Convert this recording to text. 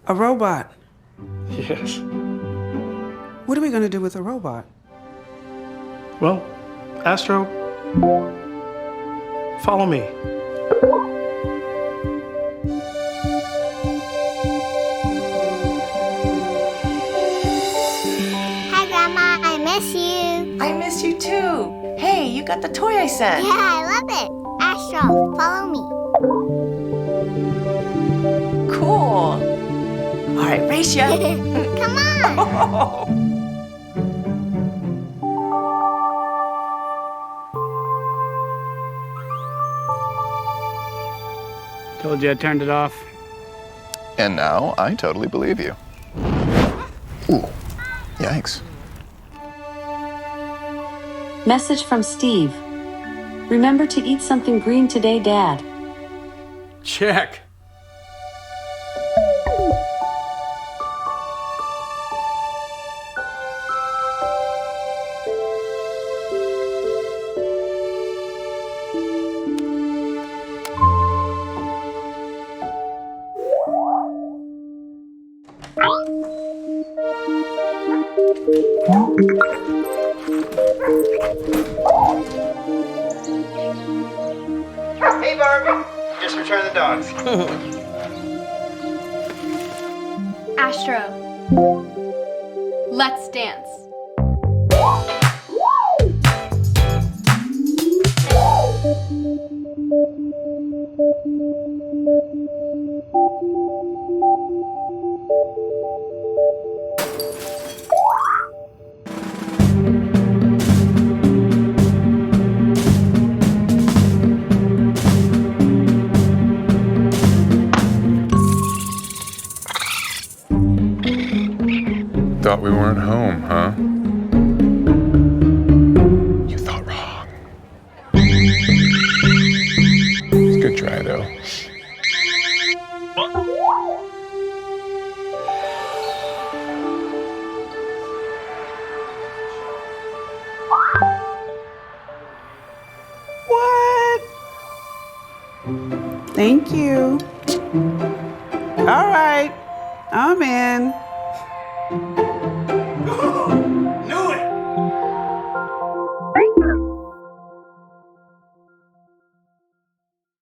A robot. Yes. What are we going to do with a robot? Well, Astro, follow me. Hi, Grandma. I miss you. I miss you too. Hey, you got the toy I sent. Yeah, I love it. Astro, follow me. Cool. All right, race ya. Come on. Told you I turned it off. And now I totally believe you. Ooh, yikes. Message from Steve. Remember to eat something green today, Dad. Check. Hey, Barbie. Just returned the dogs. Astro, let's dance. Thought we weren't home, huh? You thought wrong. It's a good try, though. What? Thank you. All right, I'm in.